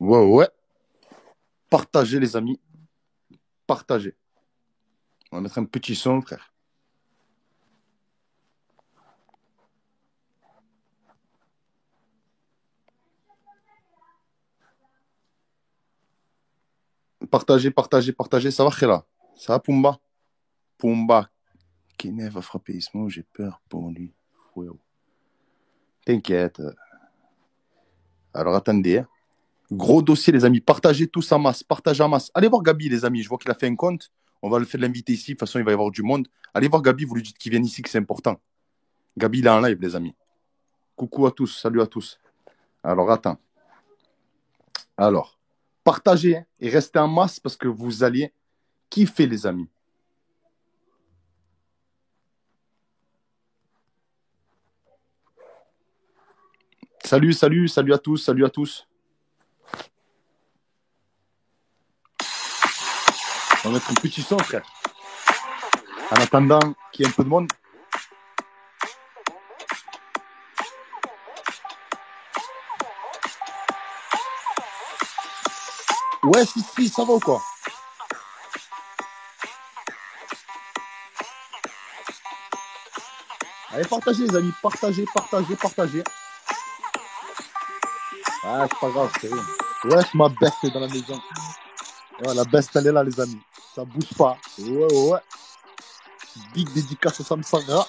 Ouais, ouais. Partagez, les amis. Partagez. On va mettre un petit son, frère. Partagez, partagez, partagez. Ça va, Khela? Ça va, Pumba? Pumba. Kene va frapper Ismo, j'ai peur pour lui. Ouais, ouais. T'inquiète. Alors, attendez, hein. Gros dossier, les amis. Partagez tous en masse. Partagez en masse. Allez voir Gabi, les amis. Je vois qu'il a fait un compte. On va le faire l'inviter ici. De toute façon, il va y avoir du monde. Allez voir Gabi. Vous lui dites qu'il vienne ici, que c'est important. Gabi, il est en live, les amis. Coucou à tous. Salut à tous. Alors, attends. Alors, partagez, hein, et restez en masse parce que vous alliez kiffer, les amis. Salut, salut, salut à tous. Salut à tous. On va mettre un petit son, frère. En attendant qu'il y ait un peu de monde. Ouais, si, ça va ou quoi? Allez, partagez, les amis. Partagez, partagez, partagez. Ah, c'est pas grave, c'est rien. Ouais, ma bête est dans la maison. Ouais, la bête, elle est là, les amis. Ça bouge pas. Ouais, ouais, ouais. Big dédicace à Samsara.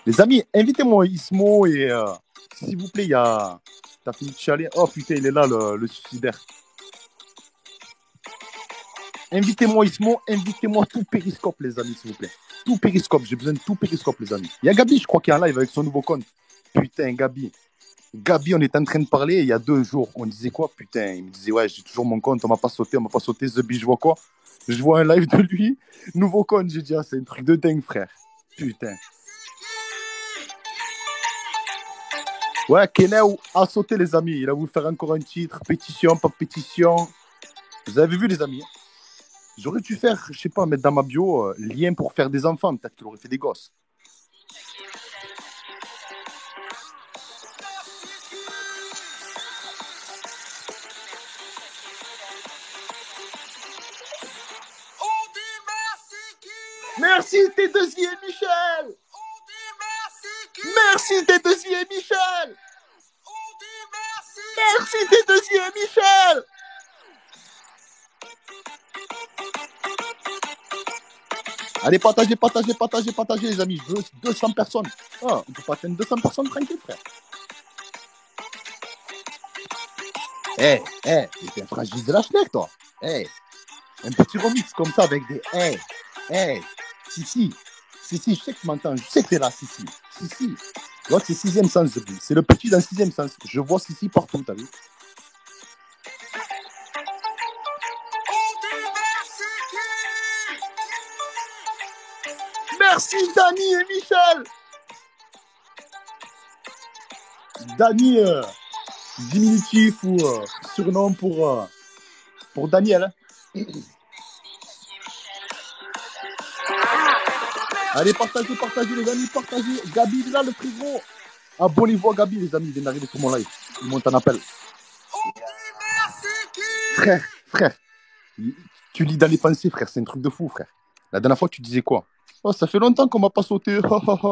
Les amis, invitez-moi Ismo et s'il vous plaît, il y a. T'as fini de chialer? Oh putain, il est là, le suicidaire. Invitez-moi Ismo, invitez-moi tout Périscope, les amis, s'il vous plaît. Tout Périscope, j'ai besoin de tout Périscope, les amis. Il y a Gabi, je crois, qui est en live avec son nouveau compte. Putain, Gabi. Gabi, on est en train de parler il y a 2 jours. On disait quoi? Putain, il me disait, ouais, j'ai toujours mon compte, on m'a pas sauté, on m'a pas sauté. Zebi, je vois quoi? Je vois un live de lui, nouveau compte. J'ai dit, ah, c'est un truc de dingue, frère. Putain. Ouais, Keneo a sauté, les amis. Il a voulu faire encore un titre, pétition, pas pétition. Vous avez vu, les amis? J'aurais dû faire, je sais pas, mettre dans ma bio lien pour faire des enfants. Peut-être qu'il aurait fait des gosses. Merci, T2I et Michel. Merci, T2I et Michel. Merci, T2I et Michel. Allez, partagez, partagez, partagez, partagez, les amis. Je veux 200 personnes. Oh, on peut pas atteindre 200 personnes tranquille, frère. T'es un fragile de la Schneck, toi. Un petit remix comme ça avec des si, je sais que tu m'entends, je sais que t'es là, si. L'autre, c'est sixième sens, c'est le petit dans sixième sens. Je vois si partout, t'as vu? Merci, Dani et Michel. Dani, diminutif ou surnom pour Daniel. Allez, partagez, partagez, les amis, partagez. Gabi, il est là, le frérot. Abonnez-vous à Gabi, les amis, il vient d'arriver sur mon live. Il monte un appel. Frère, tu lis dans les pensées, frère, c'est un truc de fou, frère. La dernière fois, tu disais quoi? Oh, ça fait longtemps qu'on m'a pas sauté.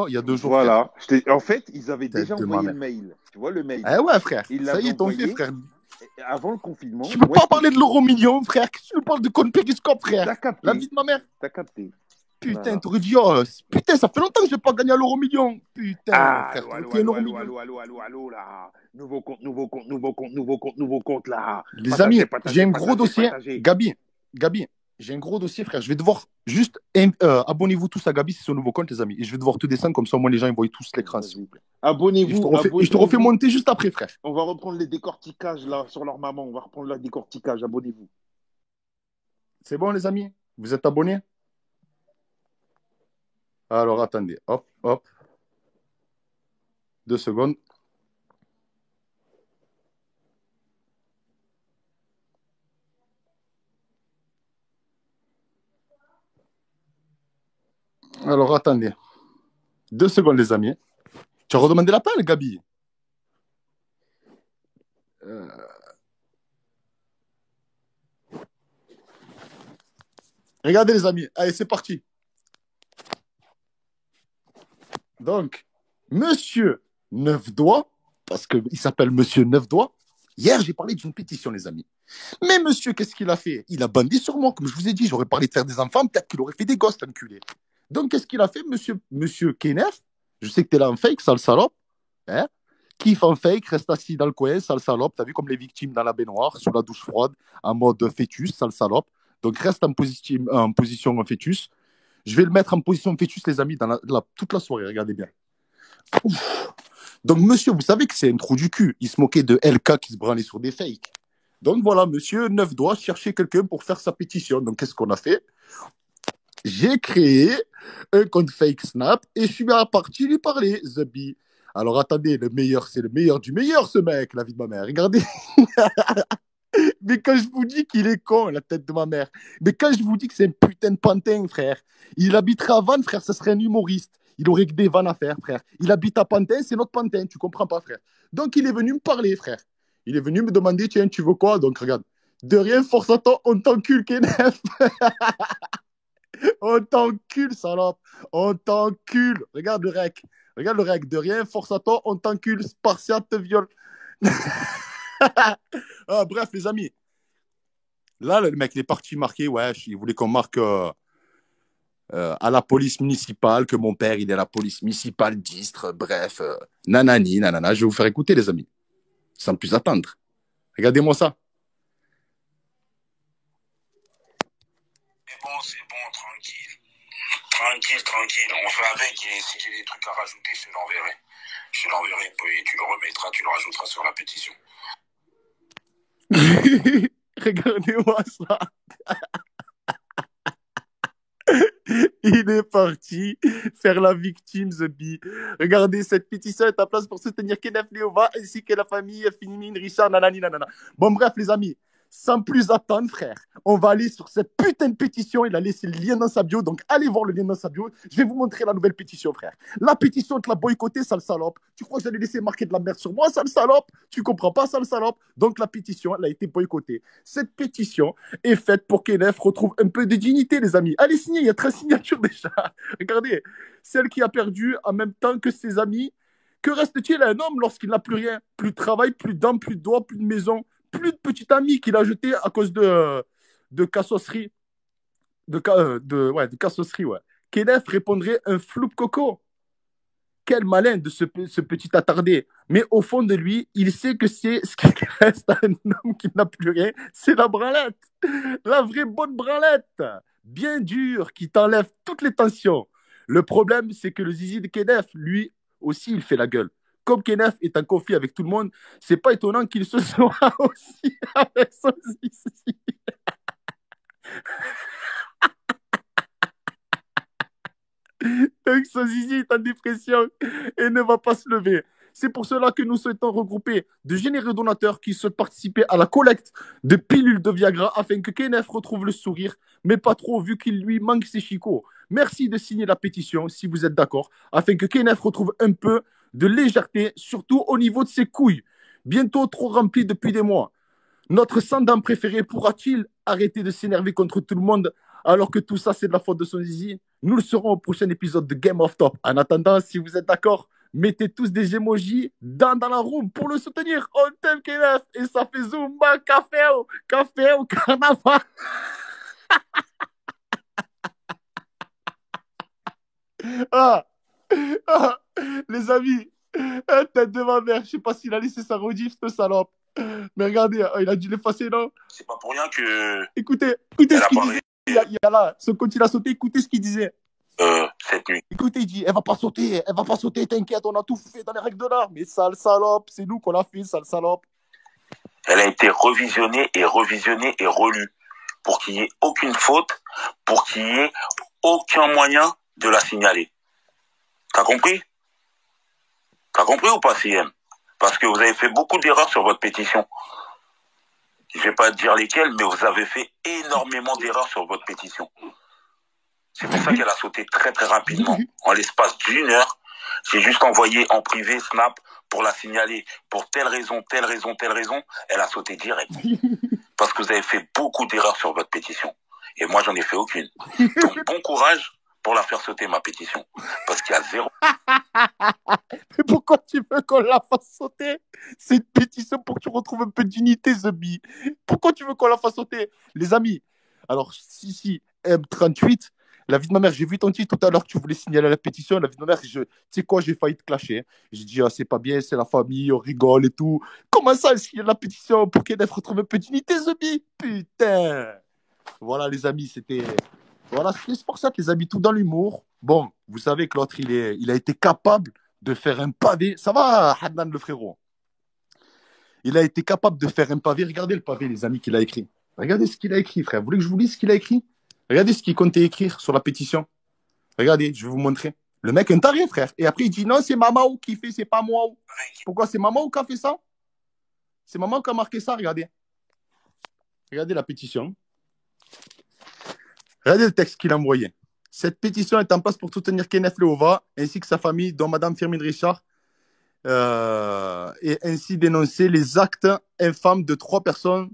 Il y a 2 jours, frère. Voilà. En fait, ils avaient Tête déjà de ma envoyé mère. le mail. Tu vois le mail? Eh ouais, frère. Ils Ça y l'avaient est, ton fait, envoyé frère. avant le confinement. Tu peux Moi, pas parler de l'euro million, frère. Qu'est-ce que tu nous parles de compte Périscope, frère? t'as La capté. vie de ma mère. T'as capté. Putain, Voilà. t'aurais dit, oh, putain, ça fait longtemps que j'ai pas gagné à l'euro million. Putain, Ah, frère, allô, t'aurais allô, pris un allô, euro allô, million. allô, allô, allô, allô, là. Nouveau compte, nouveau compte, nouveau compte, nouveau compte, nouveau compte, là. Les amis, Partagez, j'ai partagez, un gros partagez, dossier. partagez. Gabi, j'ai un gros dossier, frère. Je vais devoir juste abonnez-vous tous à Gabi, c'est son nouveau compte, les amis. Et je vais devoir te descendre comme ça, au moins les gens ils voient tous l'écran, s'il vous Vas-y. plaît. Abonnez-vous, Et je te refais abonnez-vous. monter juste après, frère. On va reprendre les décorticages, là, sur leur maman. On va reprendre leur décortiquage. Abonnez-vous. C'est bon, les amis? Vous êtes abonnés? Alors, attendez. Hop, hop. 2 secondes. Alors, attendez. 2 secondes, les amis. Tu as redemandé l'appel, Gabi? Regardez, les amis. Allez, c'est parti. Donc, Monsieur Neuf Doigts, parce qu'il s'appelle Monsieur Neuf Doigts. Hier, j'ai parlé d'une pétition, les amis. Mais monsieur, qu'est-ce qu'il a fait? Il a bandé sur moi. Comme je vous ai dit, j'aurais parlé de faire des enfants, peut-être qu'il aurait fait des gosses, l'enculé. Donc, qu'est-ce qu'il a fait, monsieur Kenneth? Je sais que t'es là en fake, sale salope. Hein? Kiffe en fake, reste assis dans le coin, sale salope. T'as vu comme les victimes dans la baignoire, sous la douche froide, en mode fœtus, sale salope. Donc, reste en position fœtus. Je vais le mettre en position fœtus, les amis, toute la soirée. Regardez bien. Ouf. Donc, monsieur, vous savez que c'est un trou du cul. Il se moquait de LK qui se branlait sur des fakes. Donc, voilà, monsieur Neuf Doigts cherchait quelqu'un pour faire sa pétition. Donc, qu'est-ce qu'on a fait? J'ai créé un compte fake Snap et je suis parti lui parler, Zabi. Alors, attendez, le meilleur, c'est le meilleur du meilleur, ce mec, la vie de ma mère. Regardez. Mais quand je vous dis qu'il est con, la tête de ma mère. Mais quand je vous dis que c'est un putain de pantin, frère. Il habiterait à Vannes, frère, ça serait un humoriste. Il aurait que des vannes à faire, frère. Il habite à Pantin, c'est notre Pantin, tu comprends pas, frère. Donc, il est venu me parler, frère. Il est venu me demander, tiens, tu veux quoi? Donc, regarde. De rien, force à toi, on t'encule, Kenneth. On t'encule, salope. On t'encule. Regarde le rec. Regarde le rec. De rien, force à toi, on t'encule. Spartiate te viole. Ah, bref, les amis. Là, le mec, il est parti marquer. Ouais, il voulait qu'on marque à la police municipale, que mon père, il est à la police municipale d'Istres. Bref, nanani, nanana. Je vais vous faire écouter, les amis. Sans plus attendre. Regardez-moi ça. C'est bon, tranquille. Tranquille. On fait avec et si j'ai des trucs à rajouter, je te l'enverrai. Et tu le remettras, tu le rajouteras sur la pétition. Regardez-moi ça. Il est parti faire la victime, The Bee. Regardez, cette pétition est à place pour soutenir Kenneth Léova ainsi que la famille Finimine Richard, nanani, nanana. Bon, bref, les amis, sans plus attendre, frère, on va aller sur cette putain de pétition. Il a laissé le lien dans sa bio, donc allez voir le lien dans sa bio. Je vais vous montrer la nouvelle pétition, frère. La pétition, tu l'as boycottée, sale salope. Tu crois que j'allais laisser marquer de la merde sur moi, sale salope? Tu comprends pas, sale salope? Donc la pétition, elle a été boycottée. Cette pétition est faite pour qu'Enef retrouve un peu de dignité, les amis. Allez signer, il y a 13 signatures déjà. Regardez, celle qui a perdu en même temps que ses amis. Que reste-t-il à un homme lorsqu'il n'a plus rien? Plus de travail, plus de dents, plus de doigts, plus de maison, plus de petit ami qu'il a jeté à cause de cassosserie. De cassosserie, ouais. Kenneth répondrait un floupe coco. Quel malin de ce petit attardé. Mais au fond de lui, il sait que c'est ce qui reste à un homme qui n'a plus rien, c'est la branlette. La vraie bonne branlette. Bien dure, qui t'enlève toutes les tensions. Le problème, c'est que le zizi de Kenneth, lui aussi, il fait la gueule. Comme Kenneth est en conflit avec tout le monde, c'est pas étonnant qu'il se soit aussi avec son zizi. Donc son zizi est en dépression et ne va pas se lever. C'est pour cela que nous souhaitons regrouper de généreux donateurs qui souhaitent participer à la collecte de pilules de Viagra afin que Kenneth retrouve le sourire, mais pas trop vu qu'il lui manque ses chicots. Merci de signer la pétition si vous êtes d'accord, afin que Kenneth retrouve un peu de légèreté, surtout au niveau de ses couilles, bientôt trop remplies depuis des mois. Notre sans-dents préféré pourra-t-il arrêter de s'énerver contre tout le monde alors que tout ça c'est de la faute de son zizi? Nous le saurons au prochain épisode de Game of Top. En attendant, si vous êtes d'accord, mettez tous des emojis dans la room pour le soutenir. On t'aime Kenneth et ça fait Zumba, café au carnaval. Ah, ah, les amis, tête de ma mère, je sais pas s'il a laissé sa rediff, ce salope. Mais regardez, il a dû l'effacer, non? C'est pas pour rien que. Écoutez ce qu'il disait. Il y a là, ce quand il a sauté, écoutez ce qu'il disait. Cette nuit. Écoutez, il dit, elle va pas sauter, t'inquiète, on a tout fait dans les règles de l'art. Mais sale salope, c'est nous qu'on l'a fait, sale salope. Elle a été revisionnée et relue pour qu'il n'y ait aucune faute, pour qu'il n'y ait aucun moyen de la signaler. T'as compris ou pas, CM? Parce que vous avez fait beaucoup d'erreurs sur votre pétition. Je vais pas dire lesquelles, mais vous avez fait énormément d'erreurs sur votre pétition. C'est pour ça qu'elle a sauté très très rapidement. En l'espace d'une heure, j'ai juste envoyé en privé Snap pour la signaler. Pour telle raison, telle raison, telle raison, elle a sauté direct. Parce que vous avez fait beaucoup d'erreurs sur votre pétition. Et moi, j'en ai fait aucune. Donc, bon courage pour la faire sauter, ma pétition. Parce qu'il y a zéro. Mais pourquoi tu veux qu'on la fasse sauter? C'est une pétition pour que tu retrouves un peu d'unité, Zebi. Pourquoi tu veux qu'on la fasse sauter? Les amis, alors, si, M38, la vie de ma mère, j'ai vu ton titre tout à l'heure que tu voulais signaler la pétition. La vie de ma mère, tu sais quoi, j'ai failli te clasher. J'ai dit, ah, c'est pas bien, c'est la famille, on rigole et tout. Comment ça, signer la pétition pour qu'elle retrouve un peu d'unité, Zebi? Putain! Voilà, les amis, c'était. Voilà, c'est pour ça que les amis, tout dans l'humour. Bon, vous savez que l'autre, il a été capable de faire un pavé. Ça va, Hadnan le frérot? Il a été capable de faire un pavé. Regardez le pavé, les amis, qu'il a écrit. Regardez ce qu'il a écrit, frère. Vous voulez que je vous lise ce qu'il a écrit? Regardez ce qu'il comptait écrire sur la pétition. Regardez, je vais vous montrer. Le mec, un taré, frère. Et après, il dit non, c'est Mamao qui fait, c'est pas moi. Pourquoi c'est Mamao qui a fait ça? C'est Mamao qui a marqué ça, regardez. Regardez la pétition. Regardez le texte qu'il a envoyé. Cette pétition est en place pour soutenir Kenneth Leova ainsi que sa famille, dont Madame Firmin Richard, et ainsi dénoncer les actes infâmes de 3 personnes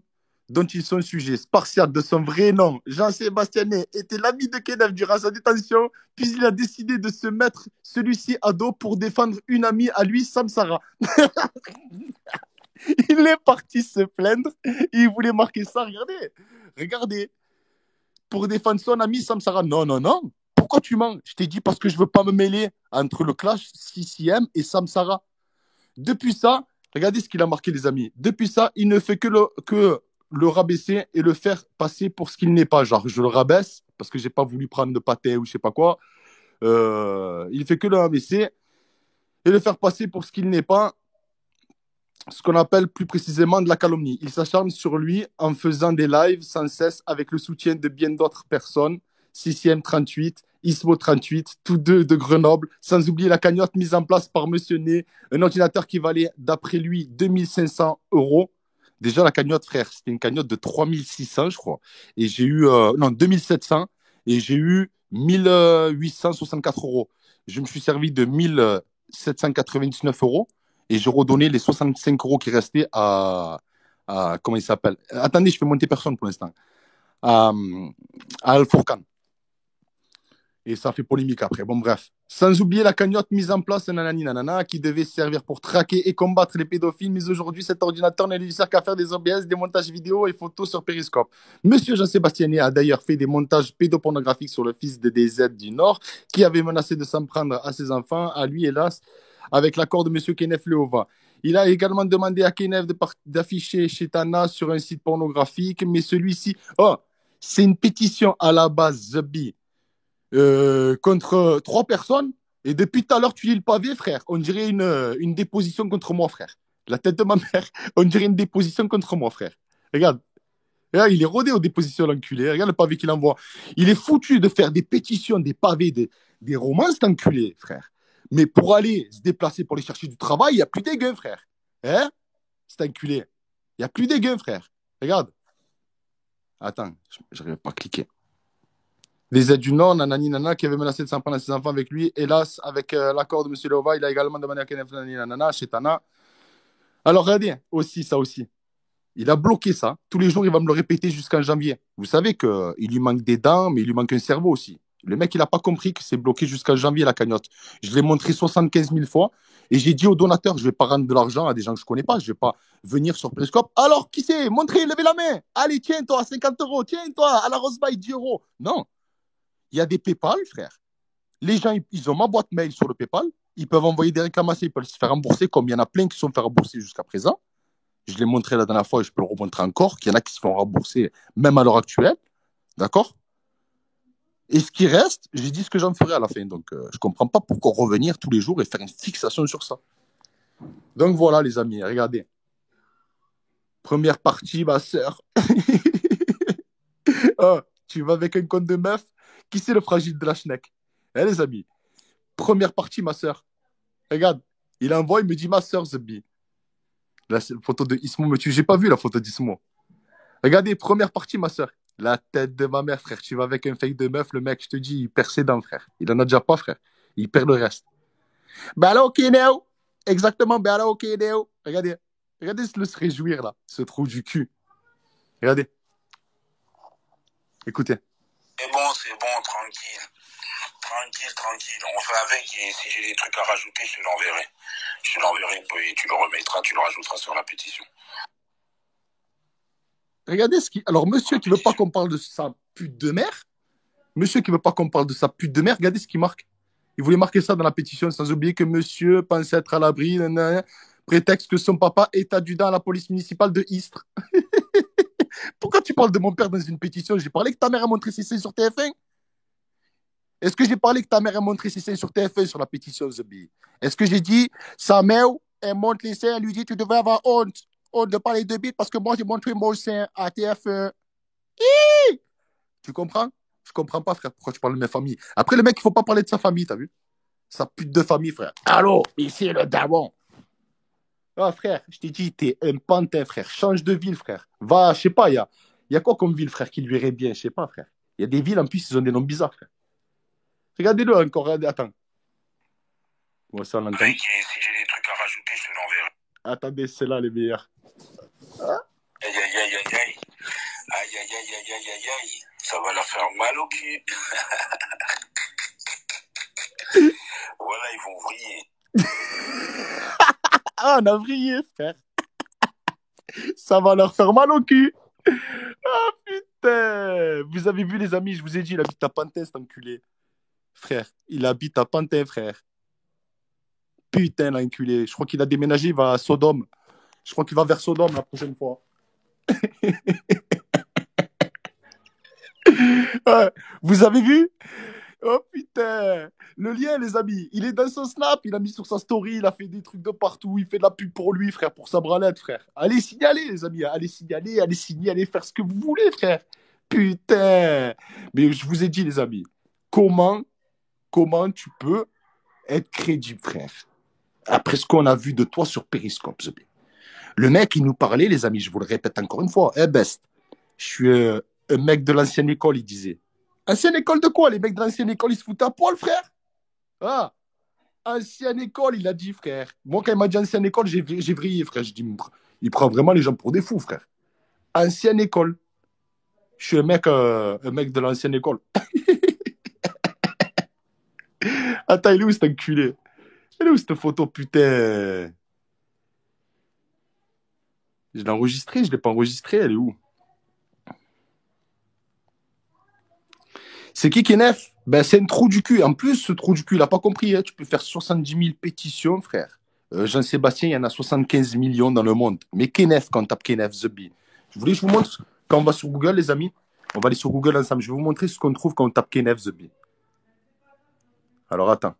dont ils sont sujets. Spartiate, de son vrai nom, Jean-Sébastien Ney, était l'ami de Kenneth durant sa détention, puis il a décidé de se mettre celui-ci à dos pour défendre une amie à lui, Samsara. Il est parti se plaindre, il voulait marquer ça, regardez. Pour défendre son ami Samsara. Non. Pourquoi tu mens? Je t'ai dit parce que je veux pas me mêler entre le clash 6e et Samsara. Depuis ça, regardez ce qu'il a marqué, les amis. Depuis ça, il ne fait que le rabaisser et le faire passer pour ce qu'il n'est pas. Genre, je le rabaisse parce que j'ai pas voulu prendre de pâté ou je sais pas quoi. Il fait que le rabaisser et le faire passer pour ce qu'il n'est pas. Ce qu'on appelle plus précisément de la calomnie. Il s'acharne sur lui en faisant des lives sans cesse avec le soutien de bien d'autres personnes. 6e 38, Ismo 38, tous deux de Grenoble, sans oublier la cagnotte mise en place par Monsieur Ney, un ordinateur qui valait, d'après lui, 2500 euros. Déjà, la cagnotte, frère, c'était une cagnotte de 3600, je crois. Et j'ai eu, 2700, et j'ai eu 1864 euros. Je me suis servi de 1799 euros. Et je redonnais les 65 euros qui restaient comment il s'appelle? Attendez, je fais monter personne pour l'instant. À Al Fourcan. Et ça fait polémique après. Bon, bref. Sans oublier la cagnotte mise en place, nanana, qui devait servir pour traquer et combattre les pédophiles. Mais aujourd'hui, cet ordinateur ne lui sert qu'à faire des OBS, des montages vidéo et photos sur Periscope. Monsieur Jean-Sébastien a d'ailleurs fait des montages pédopornographiques sur le fils de DZ du Nord, qui avait menacé de s'en prendre à ses enfants, à lui, hélas, avec l'accord de Monsieur Kenneth Leova. Il a également demandé à Kenneth d'afficher Chetana sur un site pornographique, mais celui-ci, c'est une pétition à la base, The Bee, contre 3 personnes. Et depuis tout à l'heure, tu lis le pavé, frère. On dirait une déposition contre moi, frère. La tête de ma mère, on dirait une déposition contre moi, frère. Regarde. Regarde, il est rodé aux dépositions, l'enculé. Regarde le pavé qu'il envoie. Il est foutu de faire des pétitions, des pavés, des romans, cet enculé, frère. Mais pour aller se déplacer pour aller chercher du travail, il n'y a plus des gains, frère. Hein? C'est enculé. Il n'y a plus des gains, frère. Regarde. Attends, je n'arrive pas à cliquer. Les aides du Nord, nanani, nana, qui avait menacé de s'en prendre à ses enfants avec lui. Hélas, avec l'accord de M. Leova, il a également demandé à Kenneth, nanani, nana, chez Tana. Alors, regardez, ça aussi. Il a bloqué ça. Tous les jours, il va me le répéter jusqu'en janvier. Vous savez qu'il lui manque des dents, mais il lui manque un cerveau aussi. Le mec, il n'a pas compris que c'est bloqué jusqu'en janvier, la cagnotte. Je l'ai montré 75 000 fois et j'ai dit aux donateurs, je ne vais pas rendre de l'argent à des gens que je ne connais pas. Je ne vais pas venir sur Periscope. Alors, qui c'est? Montrez, levez la main. Allez, tiens, toi, 50 euros. Tiens, toi, à la Rosebaille, 10 euros. Non. Il y a des PayPal, frère. Les gens, ils ont ma boîte mail sur le PayPal. Ils peuvent envoyer des réclamations. Ils peuvent se faire rembourser, comme il y en a plein qui se sont fait rembourser jusqu'à présent. Je l'ai montré la dernière fois et je peux le remontrer encore, qu'il y en a qui se font rembourser, même à l'heure actuelle. D'accord? Et ce qui reste, j'ai dit ce que j'en ferai à la fin. Donc, je ne comprends pas pourquoi revenir tous les jours et faire une fixation sur ça. Donc, voilà, les amis, regardez. Première partie, ma sœur. Tu vas avec un compte de meuf. Qui c'est le fragile de la schneck? Les amis. Première partie, ma sœur. Regarde. Il envoie, il me dit ma sœur, Zebi. La photo de Ismo me tue. J'ai pas vu la photo d'Ismo. Regardez, première partie, ma sœur. La tête de ma mère, frère. Tu vas avec un fake de meuf, le mec, je te dis, il perd ses dents, frère. Il en a déjà pas, frère. Il perd le reste. Balo Kineo. Exactement, Balo Kineo. Regardez. Regardez le se réjouir, là. Ce trou du cul. Regardez. Écoutez. C'est bon, tranquille. Tranquille. On fait avec et si j'ai des trucs à rajouter, je te l'enverrai. Et tu le remettras, tu le rajouteras sur la pétition. Regardez ce qui. Alors, monsieur qui veut pas qu'on parle de sa pute de mère, regardez ce qu'il marque. Il voulait marquer ça dans la pétition, sans oublier que monsieur pense être à l'abri, prétexte que son papa est adjudant à la police municipale de Istres. Pourquoi tu parles de mon père dans une pétition? J'ai parlé que ta mère a montré ses seins sur TF1. Est-ce que j'ai parlé que ta mère a montré ses seins sur TF1 sur la pétition, Zobi? Est-ce que j'ai dit, sa mère, elle montre les seins, elle lui dit, tu devrais avoir honte de parler de bite parce que moi, j'ai montré mon sein à TF1. Tu comprends? Je comprends pas, frère, pourquoi tu parles de ma famille. Après, le mec, il faut pas parler de sa famille, t'as vu? Sa pute de famille, frère. Allô, ici le daron. Ah, frère, je t'ai dit, t'es un pantin, frère. Change de ville, frère. Va, je sais pas, y a quoi comme ville, frère, qui lui irait bien? Je sais pas, frère. Il y a des villes, en plus, ils ont des noms bizarres, frère. Regardez-le encore, attends. Ouais, ça, on l'entend. Si j'ai des trucs à rajouter, je te l'enverrai. Attendez, c'est là les meilleurs. Aïe. Ça va la faire mal au cul. Voilà, ils vont vriller. Ah, on a vrillé, frère. Ça va leur faire mal au cul. Ah, putain. Vous avez vu, les amis, je vous ai dit, il habite à Pantin, cet enculé. Frère, il habite à Pantin, frère. Putain, l'enculé. Je crois qu'il a déménagé, il va à Sodome. Je crois qu'il va vers Sodome la prochaine fois. Ouais. Vous avez vu? Oh putain! Le lien, les amis, il est dans son snap, il a mis sur sa story, il a fait des trucs de partout, il fait de la pub pour lui, frère, pour sa bralette, frère. Allez signaler, les amis, allez signaler, faire ce que vous voulez, frère. Putain! Mais je vous ai dit, les amis, comment tu peux être crédible, frère, après ce qu'on a vu de toi sur Periscope, Zobé. Le mec, il nous parlait, les amis, je vous le répète encore une fois, best, je suis un mec de l'ancienne école, il disait. Ancienne école de quoi? Les mecs de l'ancienne école, ils se foutent à poil, frère? Ah, ancienne école, il a dit, frère. Moi, quand il m'a dit ancienne école, j'ai vrillé, frère. Je dis, il prend vraiment les gens pour des fous, frère. Ancienne école. Je suis un mec de l'ancienne école. Attends, il est où cet enculé? Elle est où cette photo, putain? Je l'ai enregistrée, je l'ai pas enregistrée, elle est où? C'est qui est neuf? Ben, c'est un trou du cul. En plus, ce trou du cul, il n'a pas compris. Hein. Tu peux faire 70 000 pétitions, frère. Jean-Sébastien, il y en a 75 millions dans le monde. Mais Kenef, quand on tape Kenef, The Bee. Je vous montre, quand on va sur Google, les amis, on va aller sur Google ensemble. Je vais vous montrer ce qu'on trouve quand on tape Kenef, The Bee. Alors, attends.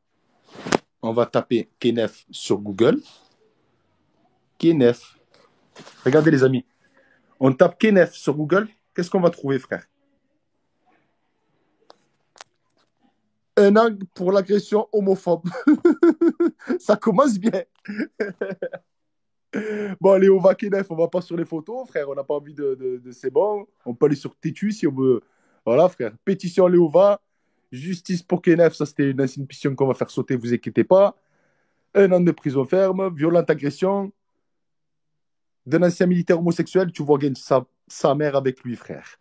On va taper Kenef sur Google. Kenef. Regardez, les amis. On tape Kenef sur Google. Qu'est-ce qu'on va trouver, frère? Un angle pour l'agression homophobe. Ça commence bien. Bon, Léo Vakenef, on va pas sur les photos, frère. On n'a pas envie de c'est bon. On peut aller sur Tétu si on veut. Voilà, frère. Pétition Léova. Justice pour Kenef. Ça, c'était une ancienne pétition qu'on va faire sauter, vous inquiétez pas. 1 an de prison ferme. Violente agression. D'un ancien militaire homosexuel, tu vois sa mère avec lui, frère.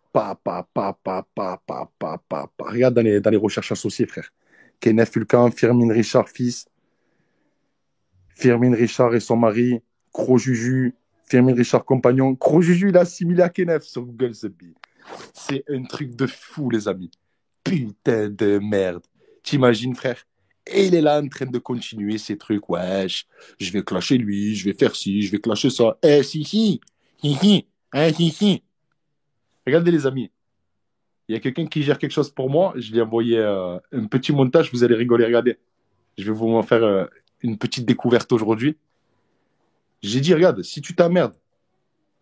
Regarde dans les recherches associées, frère. Kenneth Fulcan, Firmin Richard, fils. Firmin Richard et son mari. Cro Juju. Firmin Richard, compagnon. Cro Juju, il a assimilé à Kenneth sur Google, ce billet. C'est un truc de fou, les amis. Putain de merde. T'imagines, frère? Et il est là en train de continuer ces trucs. Wesh, je vais clasher lui, je vais faire ci, je vais clasher ça. Si. Regardez, les amis. Il y a quelqu'un qui gère quelque chose pour moi. Je lui ai envoyé un petit montage. Vous allez rigoler. Regardez. Je vais vous en faire une petite découverte aujourd'hui. J'ai dit, regarde, si tu t'emmerdes,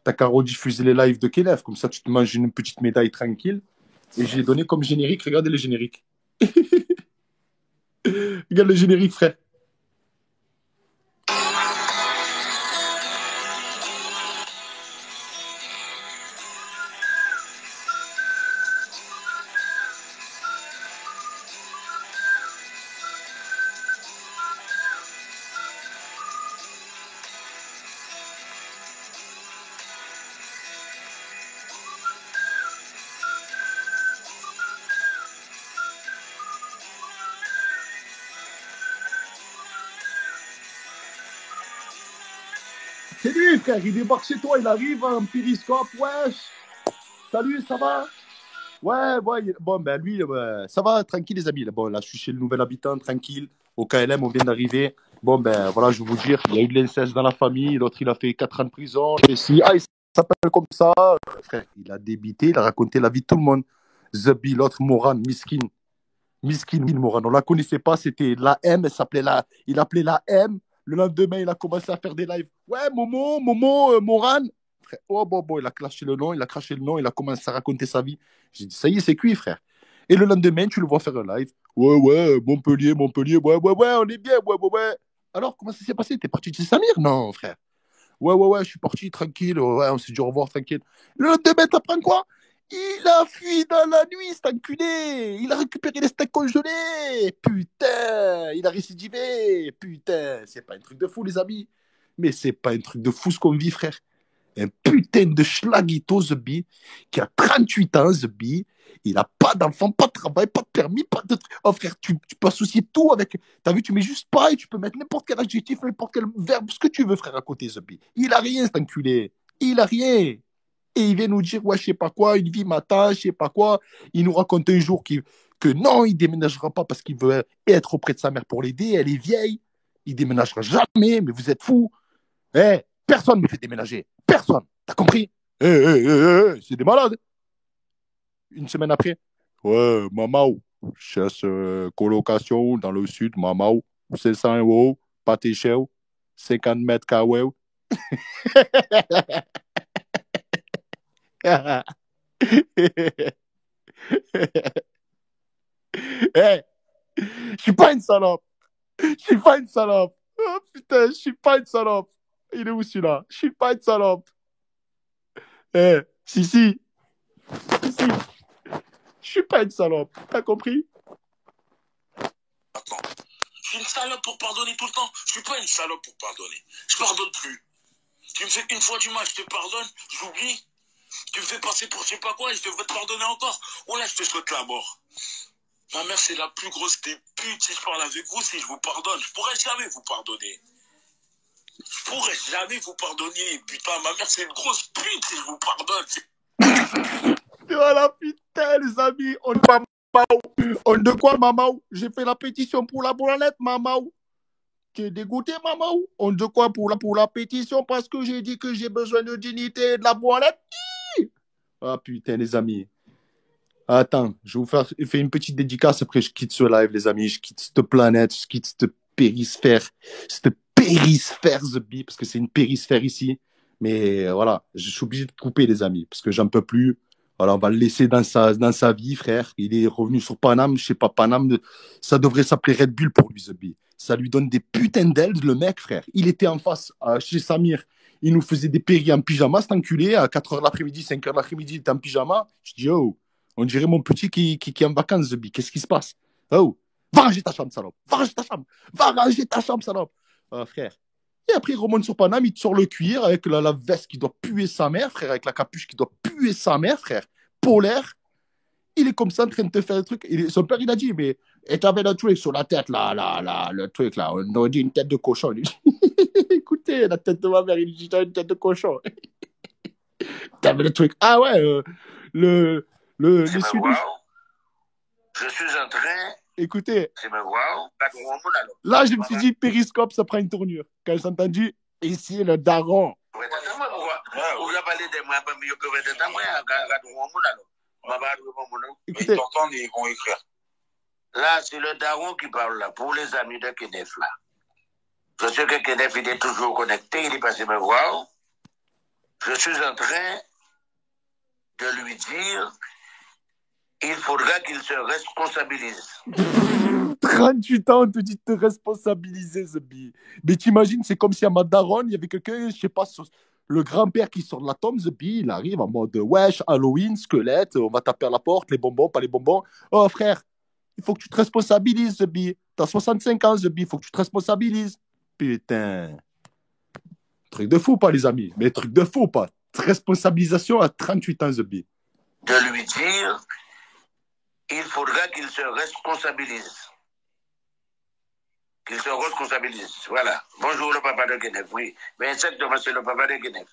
t'as qu'à rediffuser les lives de Kenef. Comme ça, tu te manges une petite médaille tranquille. Et je l'ai donné comme générique. Regardez le générique. Regarde le générique, frère. C'est lui, frère. Il débarque chez toi, il arrive en périscope. Wesh. Salut, ça va? Ouais, ouais. Bon, ben lui, ça va, tranquille, les amis. Bon, là, je suis chez le nouvel habitant, tranquille. Au KLM, on vient d'arriver. Bon, ben voilà, je vais vous dire, il y a eu de l'inceste dans la famille. L'autre, il a fait 4 ans de prison. Et si, il s'appelle comme ça. Frère, il a débité, il a raconté la vie de tout le monde. Zabi, l'autre, Moran, Miskin. Miskin Moran, on la connaissait pas, c'était la M, il appelait la M. Le lendemain, il a commencé à faire des lives. Ouais, Momo, Moran. Frère, oh, bon, il a craché le nom, il a commencé à raconter sa vie. J'ai dit, ça y est, c'est cuit, frère. Et le lendemain, tu le vois faire un live. Ouais, Montpellier, ouais, on est bien, ouais. Alors, comment ça s'est passé? T'es parti de chez Samir? Non, frère. Ouais, je suis parti tranquille, ouais, on s'est dit au revoir tranquille. Le lendemain, t'apprends quoi? Il a fui dans la nuit, cet enculé. Il a récupéré les steaks congelés. Putain, il a récidivé. Putain, c'est pas un truc de fou, les amis. Mais c'est pas un truc de fou ce qu'on vit, frère. Un putain de schlaguito, The Bee, qui a 38 ans, The Bee. Il n'a pas d'enfant, pas de travail, pas de permis, pas de... Oh frère, tu peux associer tout avec... T'as vu, tu mets juste pas et tu peux mettre n'importe quel adjectif, n'importe quel verbe, ce que tu veux, frère, à côté, The Bee. Il a rien, cet enculé. Il a rien. Et il vient nous dire, ouais, je sais pas quoi, une vie matin, je sais pas quoi. Il nous raconte un jour que non, il déménagera pas parce qu'il veut être auprès de sa mère pour l'aider. Elle est vieille. Il déménagera jamais, mais vous êtes fous. Personne ne me fait déménager. Personne. T'as compris? C'est des malades. Une semaine après, ouais, Mamau, cherche colocation dans le sud, Mamau, 700 €, pas tes cher, 50 mètres carrés. Je suis pas une salope. Je suis pas une salope. Oh putain, je suis pas une salope. Il est où celui-là? Je suis pas une salope. Si. Je suis pas une salope. T'as compris? Attends. Je suis une salope pour pardonner tout le temps. Je suis pas une salope pour pardonner. Je pardonne plus. Tu me fais une fois du mal, je te pardonne, j'oublie. Tu me fais passer pour je sais pas quoi et je devrais te pardonner encore. Oh là, je te souhaite la mort. Ma mère, c'est la plus grosse des putes. Si je parle avec vous, si je vous pardonne, je pourrais jamais vous pardonner. Je pourrais jamais vous pardonner. Putain, ma mère, c'est une grosse pute si je vous pardonne. Voilà, putain, les amis. On de quoi, Mamau? J'ai fait la pétition pour la branlette, Mamau. Tu es dégoûté, Mamau? On de quoi pour la pétition parce que j'ai dit que j'ai besoin de dignité et de la branlette? Ah, putain, les amis. Attends, je vais vous faire une petite dédicace après je quitte ce live, les amis. Je quitte cette planète, je quitte cette périsphère, The Bee, parce que c'est une périsphère ici. Mais voilà, je suis obligé de couper, les amis, parce que j'en peux plus. Voilà, on va le laisser dans sa vie, frère. Il est revenu sur Paname, je sais pas, Paname, ça devrait s'appeler Red Bull pour lui, The Bee. Ça lui donne des putains d'ailes, le mec, frère. Il était en face, chez Samir. Il nous faisait des péris en pyjama, cet enculé. À 4h de l'après-midi, 5h de l'après-midi, il était en pyjama. Je dis, oh. On dirait mon petit qui est en vacances, The Bee. Qu'est-ce qui se passe? Oh, va ranger ta chambre, salope. Va ranger ta chambre, salope. Frère. Et après, il remonte sur Paname, il te sort le cuir avec la veste qui doit puer sa mère, frère, avec la capuche qui doit puer sa mère, frère. Polaire. Il est comme ça en train de te faire le truc. Son père, il a dit, mais et t'avais le truc sur la tête, là, le truc, là. On aurait dit une tête de cochon. Écoutez, la tête de ma mère, il dit, t'as une tête de cochon. T'avais le truc. Ah ouais, le sud. Je suis en train. Écoutez. Là, je me suis dit, Périscope, ça prend une tournure. Quand j'ai entendu, ici, le daron. Écoutez. Ils t'entendent et ils vont écrire. Là, c'est le daron qui parle là, pour les amis de Kenneth là. Je sais que Kenneth, il est toujours connecté, il est passé me voir. Je suis en train de lui dire, il faudra qu'il se responsabilise. 38 ans, on te dit de te responsabiliser, The Bee. Mais t'imagines, c'est comme si à ma daronne, il y avait quelqu'un, je sais pas, le grand-père qui sort de la tombe, The Bee, il arrive en mode wesh, Halloween, squelette, on va taper à la porte, les bonbons, pas les bonbons. Oh frère, il faut que tu te responsabilises, The Bee. T'as 65 ans, The Bee, il faut que tu te responsabilises. Putain. Truc de fou, pas, les amis. Mais truc de fou, pas. Responsabilisation à 38 ans, The Bee. De lui dire, il faudra qu'il se responsabilise. qu'il se responsabilise. Voilà. Bonjour le papa de Genève, oui. Mais exactement, c'est le papa de Genève.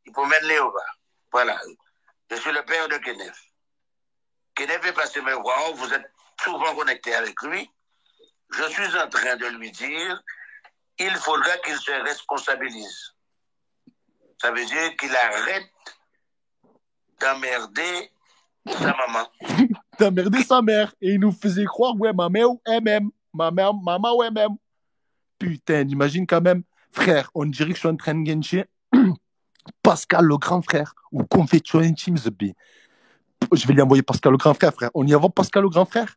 Il promène Léova. Voilà. Je suis le père de Genève. Genève est passé me voir, vous êtes souvent connecté avec lui. Je suis en train de lui dire, il faudra qu'il se responsabilise. Ça veut dire qu'il arrête d'emmerder sa maman. D'emmerder sa mère. Et il nous faisait croire, ouais, ma mère, elle m'aime. Ma mère, maman, ouais, m'aime. Putain, imagine quand même, frère, on dirait que je suis en train de gagner Pascal le grand frère ou Confection Intime The B. Je vais lui envoyer Pascal le grand frère, frère. On y va Pascal le grand frère,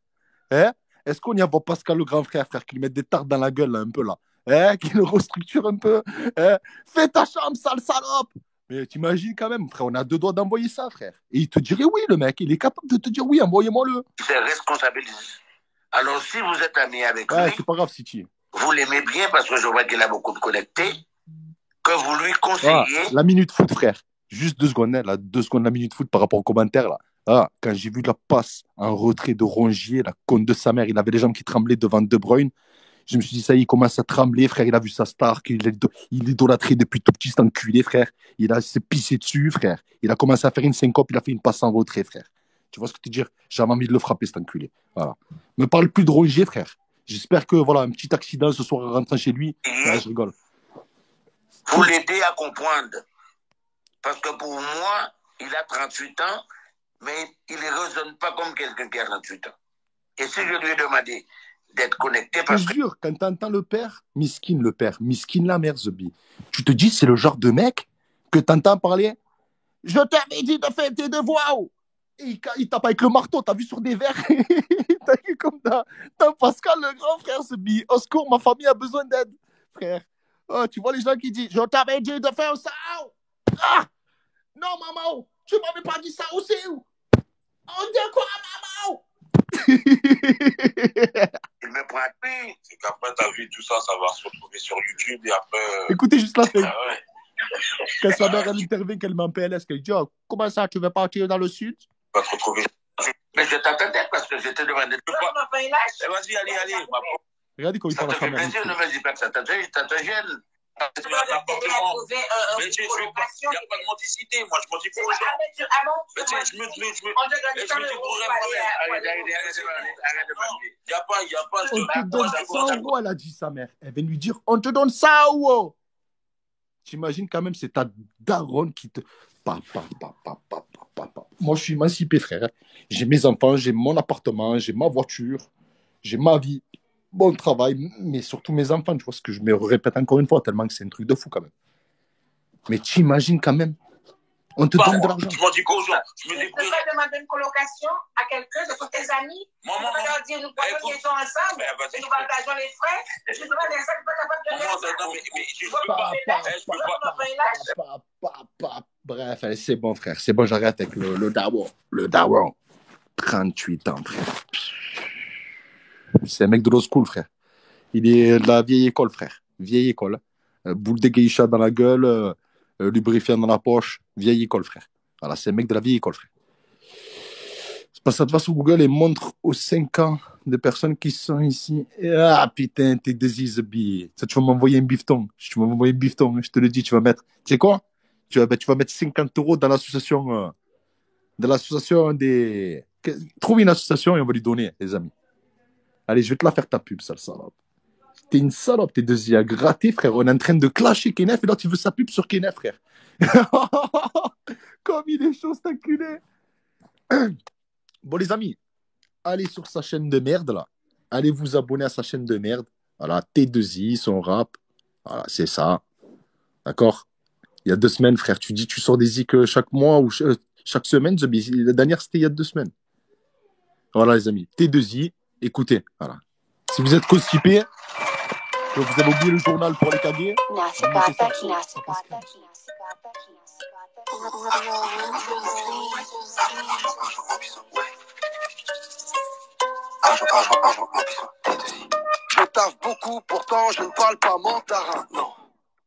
hein? Est-ce qu'on y va Pascal le grand frère, frère, qui lui mette des tartes dans la gueule, là, un peu, là, hein? Qui le restructure un peu, hein? Fais ta chambre, sale salope. Mais t'imagines quand même, frère, on a deux doigts d'envoyer ça, frère. Et il te dirait oui, le mec, il est capable de te dire oui, envoyez-moi-le. Il se responsabilise. Alors, si vous êtes ami avec Ouais, lui, c'est pas grave, City. vous l'aimez bien parce que je vois qu'il a beaucoup de connectés, que vous lui conseillez. Ah, la minute foot, frère. Juste 2 secondes, hein, là, 2 secondes la minute foot par rapport aux commentaires, là. Ah, quand j'ai vu la passe en retrait de Rongier, la conne de sa mère, il avait les jambes qui tremblaient devant De Bruyne. Je me suis dit, ça y est, il commence à trembler, frère. Il a vu sa star, il idolâtrait depuis tout petit, cet enculé, frère. Il s'est pissé dessus, frère. Il a commencé à faire une syncope, il a fait une passe en retrait, frère. Tu vois ce que je te dis? J'avais envie de le frapper, cet enculé. Voilà. Me parle plus de Rongier, frère. J'espère que, voilà, un petit accident ce soir en rentrant chez lui. Ouais, je rigole. Vous l'aidez à comprendre. Parce que pour moi, il a 38 ans, mais il ne raisonne pas comme quelqu'un qui a 38 ans. Et si je lui ai demandé d'être connecté, Je te parce que jure, quand t'entends le père, miskin la mère, Zebi, tu te dis, c'est le genre de mec que t'entends parler. Je t'avais dit de faire tes devoirs. Et il tape avec le marteau, t'as vu sur des verres. T'as vu comme dans Pascal, le grand frère, Zebi. Au secours, ma famille a besoin d'aide, frère. Oh, tu vois les gens qui disent, je t'avais dit de faire ça. Ah! Non, maman, tu m'avais pas dit ça aussi. On dit quoi, maman? il me prend plus. C'est qu'après, t'as vu tout ça, ça va se retrouver sur YouTube et après. Écoutez juste la fin. Ah ouais. Quand sa mère, elle intervient, qu'elle met en PLS, qu'elle dit, oh, comment ça, tu veux partir dans le sud? Tu vas te retrouver. Mais je t'attendais parce que je te demandais tout fois. Vas-y, allez. Regardez comment il Ça parle te à sa fait mère. plaisir, ne me dis pas que ça te gêne. Il n'y a pas de mendicité. Moi, je m'en dis pour les gens. Mais tu sais, je me débrouillerai moi-même. Arrête de parler. Il n'y a pas On te donne 100 euros, elle a dit sa mère. Elle vient lui dire, on te donne 100 euros. T'imagines quand même, c'est ta daronne qui te... Papa. Moi, je suis émancipé, frère. J'ai mes enfants, j'ai mon appartement, j'ai ma voiture, j'ai ma vie, mon travail, mais surtout mes enfants. Tu vois ce que je me répète encore une fois, tellement que c'est un truc de fou quand même. Mais t'imagines quand même, on te donne de l'argent. Je m'en dis qu'aux gens. Je me Tu peux débrouille. pas demander une colocation à quelqu'un de tes amis. Maman, Tu peux leur dire, nous prenons des gens ensemble, Mais vas-y, et nous partageons les frais. Tu peux pas dire ça, tu peux pas capable de Maman, faire ça. non, mais je peux pas. Bref, allez, c'est bon, frère. C'est bon, j'arrête avec le daron. Le daron. 38 ans, frère. C'est un mec de l'old school, frère. Il est de la vieille école, frère. Vieille école. Boule de geisha dans la gueule, lubrifiant dans la poche. Vieille école, frère. Voilà, c'est un mec de la vieille école, frère. C'est parce que ça te va sur Google et montre aux 5 ans de personnes qui sont ici. Ah, putain, t'es désisé. Ça, tu vas m'envoyer un bifton. Tu vas m'envoyer un bifton, je te le dis, tu vas mettre. Tu sais quoi? Tu vas mettre 50 euros dans l'association. Des. Trouve une association et on va lui donner, les amis. Allez, je vais te la faire ta pub, sale salope. T'es une salope, t'es deux yeux à gratter, frère. On est en train de clasher Kenef et là, tu veux sa pub sur Kenef, frère. Comme il est chaud, cet enculé. Bon, les amis, allez sur sa chaîne de merde, là. Allez vous abonner à sa chaîne de merde. Voilà, T2I, son rap. Voilà, c'est ça. D'accord? Il y a 2 semaines, frère. Tu dis, tu sors des zik chaque mois ou chaque semaine. La dernière, c'était il y a 2 semaines. Voilà, les amis. T2I, écoutez. Voilà. Si vous êtes constipé, que vous avez oublié le journal pour les caguer, je taffe beaucoup, pourtant je ne parle pas mandarin. Non.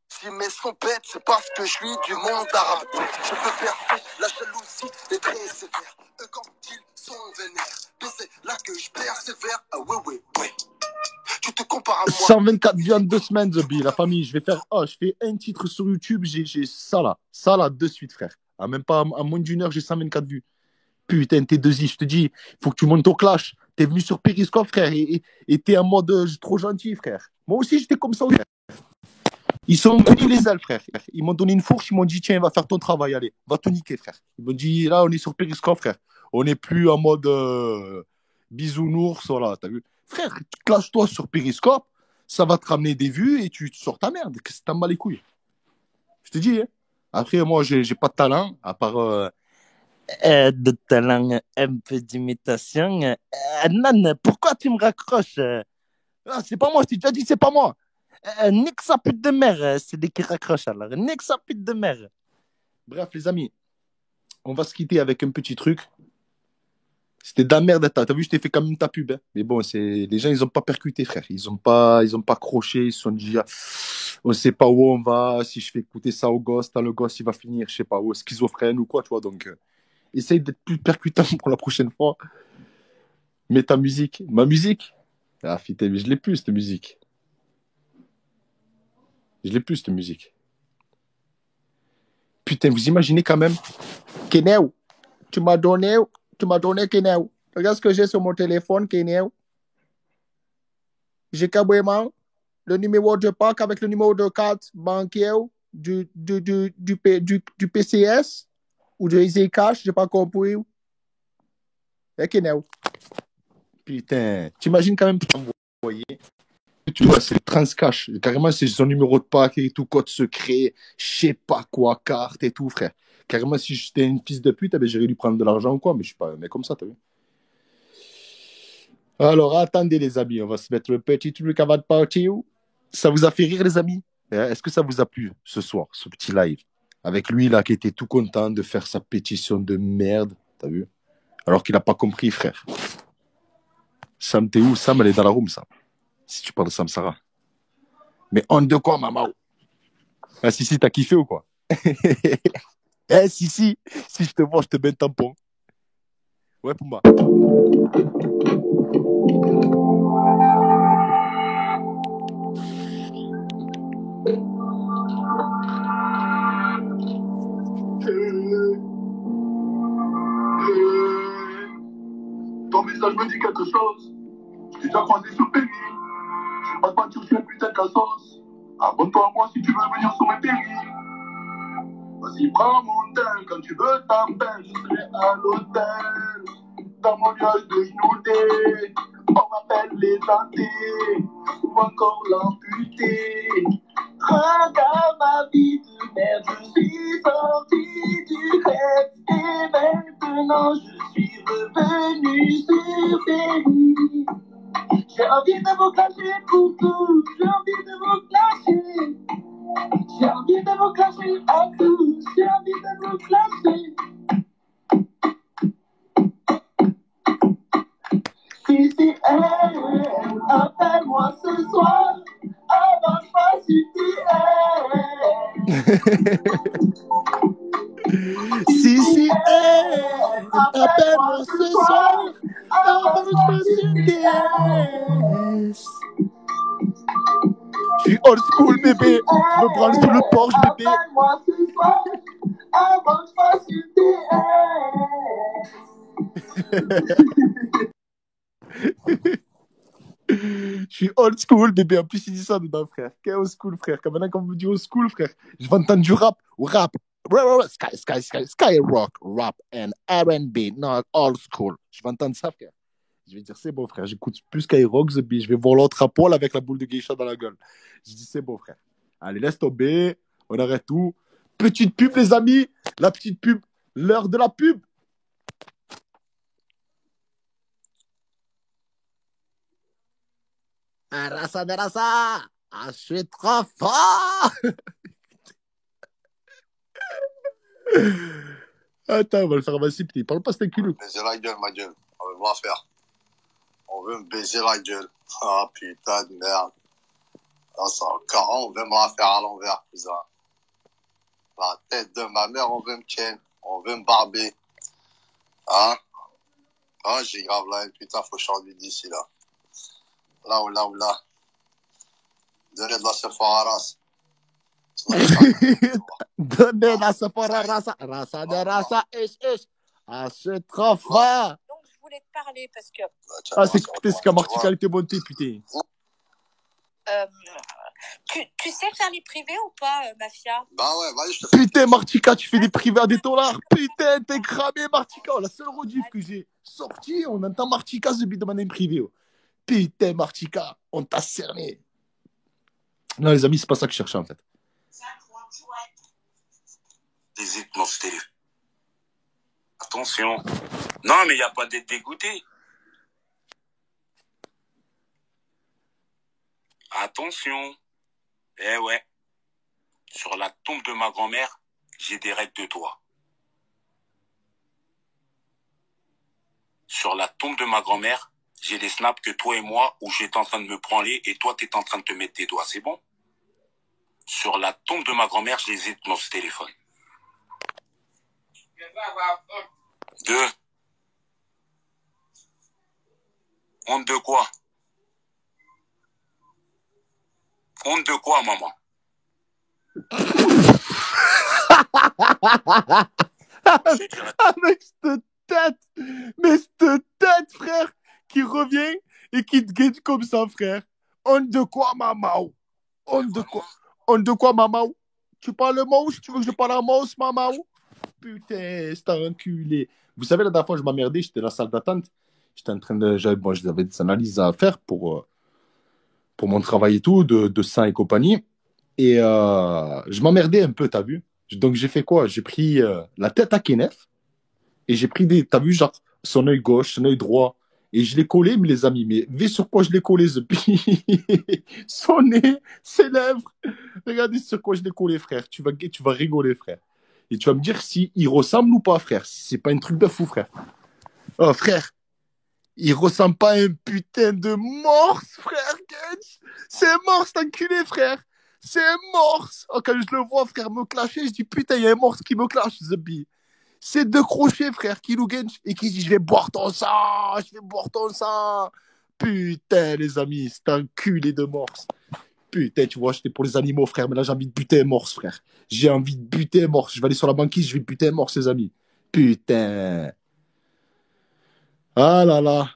Si mes sons pètent, c'est parce que je suis du monde arabe. Je peux percer la jalousie est très sévère. Eux quand ils sont vénères, mais c'est là que je persévère. Ah ouais. Tu te compares à moi. 124 vues en 2 semaines, The Bee, la famille. Je fais un titre sur YouTube, j'ai ça là, de suite, frère. Même pas à moins d'une heure, j'ai 124 vues. Putain, t'es deux-y, je te dis, faut que tu montes au clash. T'es venu sur Periscope, frère, et t'es en mode trop gentil, frère. Moi aussi, j'étais comme ça, frère. Ils sont connus les ailes, frère. Ils m'ont donné une fourche, ils m'ont dit, tiens, va faire ton travail, allez, va te niquer, frère. Ils m'ont dit, là, on est sur Periscope, frère. On n'est plus en mode bisounours, voilà, t'as vu. Frère, clash-toi sur Periscope, ça va te ramener des vues et tu sors ta merde. Qu'est-ce que t'as mal les couilles? Je te dis, hein. Après, moi, j'ai pas de talent, à part de talent, un peu d'imitation. Nan, pourquoi tu me raccroches? Ah, c'est pas moi, je t'ai déjà dit, c'est pas moi. Nique sa pute de mère, c'est des qui raccrochent alors. Nique sa pute de mère. Bref, les amis, on va se quitter avec un petit truc. C'était de la merde. T'as vu, je t'ai fait quand même ta pub. Hein. Mais bon, les gens, ils ont pas percuté, frère. Ils ont pas accroché. Ils se sont dit, ah, on sait pas où on va. Si je fais écouter ça au gosse, le gosse, il va finir, je sais pas où, schizophrène ou quoi, tu vois. Donc, essaye d'être plus percutant pour la prochaine fois. Mais ta musique, ma musique, ah, putain, je l'ai plus, cette musique. Je l'ai plus, cette musique. Putain, vous imaginez quand même, Keneo, tu m'as donné Keneo. Regarde ce que j'ai sur mon téléphone, Keneo. J'ai carrément le numéro de parc avec le numéro de carte bancaire du PCS ou de Easy Cash, j'ai pas compris. Et Keneo. Putain, t'imagines quand même envoyer. Tu vois, c'est le Transcash. Carrément, c'est son numéro de pack et tout, code secret, je sais pas quoi, carte et tout, frère. Carrément, si j'étais une fils de pute, j'aurais dû prendre de l'argent ou quoi, mais je suis pas un mec comme ça, t'as vu. Alors, attendez, les amis, on va se mettre le petit truc avant de partir. Ça vous a fait rire, les amis? Est-ce que ça vous a plu ce soir, ce petit live? Avec lui, là, qui était tout content de faire sa pétition de merde, t'as vu? Alors qu'il n'a pas compris, frère. Sam, t'es où? Sam, elle est dans la room, Sam. Si tu parles de Sam Sarah. Mais on de quoi, maman? Ah, si, t'as kiffé ou quoi? Eh, si je te vois, je te mets un tampon. Ouais, Pumba. Ton visage me dit quelque chose. Je t'ai déjà croisé sur Péri. Je vais pas te mentir, je suis un putain de cassos. Abonne-toi à moi si tu veux venir sur mes péris. Vas-y, prends mon tel. Quand tu veux t'appeler, je serai à l'hôtel. Dans mon nuage de inondé. On m'appelle les nantés. Ou encore l'amputé. Regarde ma vie de merde. Je suis sorti du rêve. Et maintenant je suis revenu sur Péri. J'ai envie de vous clasher pour tout. J'ai envie de vous clasher. J'ai envie de vous clasher à tous. J'ai envie de vous clasher. Si, appelle-moi ce soir. Avant que je fasse Si, appelle-moi ce soir. Avant que je fasse une DS. Je suis old school, bébé. Je me branle sous le porche, bébé. Appelle-moi ce soir. Avant que je fasse Je suis old school, bébé. En plus, il dit ça dedans, frère. Quel old school, frère. Comme maintenant, quand vous dites old school, frère, je vais entendre du rap. Rap. Skyrock, rap and R&B, not old school. Je vais entendre ça, frère. Je vais dire, c'est bon, frère. J'écoute plus Skyrock, The Bee. Je vais voir l'autre à Paul avec la boule de geisha dans la gueule. Je dis, c'est bon, frère. Allez, laisse tomber. On arrête tout. Petite pub, les amis. La petite pub. L'heure de la pub. Arasa de rasa. Ah, je suis trop fort. Attends, on va le faire avancer. Il parle pas, c'est un culot. Baiser la gueule, ma gueule. On veut me la faire. On veut me baiser la gueule. Ah, putain de merde. Ah, ça, on veut me la faire à l'envers, putain. La tête de ma mère, on veut me ken. On veut me barber. Hein? Ah, j'ai grave là, putain, faut que je sorte d'ici, là. Là ou là ou là. Donnez de la Sephora à Ras. Donnez la Sephora Rasa. Rasa de Rasa. Esh. Achète Rafa. Donc, je voulais te parler parce que Ah, c'est putain, c'est qu'à Martica, elle était montée, putain. tu sais faire les privés ou pas, Mafia? Bah ouais, vas-y, je te fais. Putain, Martica, tu fais des privés à des dollars. Putain, t'es cramé, Martica. La seule rediff que j'ai sortie, on entend Martica se demander privé. Putain, Martica, on t'a cerné. Non, les amis, c'est pas ça que je cherchais, en fait. Hésite dans ce téléphone. Attention. Non, mais il n'y a pas d'être dégoûté. Attention. Eh ouais. Sur la tombe de ma grand-mère, j'ai des règles de toi. Sur la tombe de ma grand-mère, j'ai des snaps que toi et moi, où j'étais en train de me branler et toi, t'es en train de te mettre des doigts. C'est bon? Sur la tombe de ma grand-mère, je les ai dans ce téléphone. 2. Honte de quoi? Honte de quoi, maman? Avec cette tête, mais cette tête, frère, qui revient et qui te guette comme ça, frère. Honte de quoi, maman? Honte de quoi? Honte de quoi, maman? Tu parles le mouse? Tu veux que je parle en mouse, maman? Putain, c'est un enculé. Vous savez, la dernière fois, je m'emmerdais, j'étais dans la salle d'attente. J'étais en train de. J'avais des analyses à faire pour mon travail et tout, de sang et compagnie. Et je m'emmerdais un peu, t'as vu? Donc, j'ai fait quoi? J'ai pris la tête à Kenneth et j'ai pris t'as vu, genre, son œil gauche, son œil droit. Et je l'ai collé, mais les amis, mais vu sur quoi je l'ai collé, son nez, ses lèvres. Regardez sur quoi je l'ai collé, frère. Tu vas rigoler, frère. Et tu vas me dire si il ressemble ou pas, frère. C'est pas un truc de fou, frère. Oh, frère. Il ressemble pas à un putain de morse, frère, Gage. C'est un morse, enculé, frère. C'est un morse. Oh, quand je le vois, frère, me clasher, je dis putain, il y a un morse qui me clash, Zebi. C'est deux crochets, frère, qui nous gagne et qui dit je vais boire ton sang, je vais boire ton sang. Putain, les amis, c'est un culé de morse. Putain, tu vois, j'étais pour les animaux, frère, mais là, j'ai envie de buter un morse, frère. J'ai envie de buter un morse. Je vais aller sur la banquise, je vais buter un morse, les amis. Putain. Ah là là.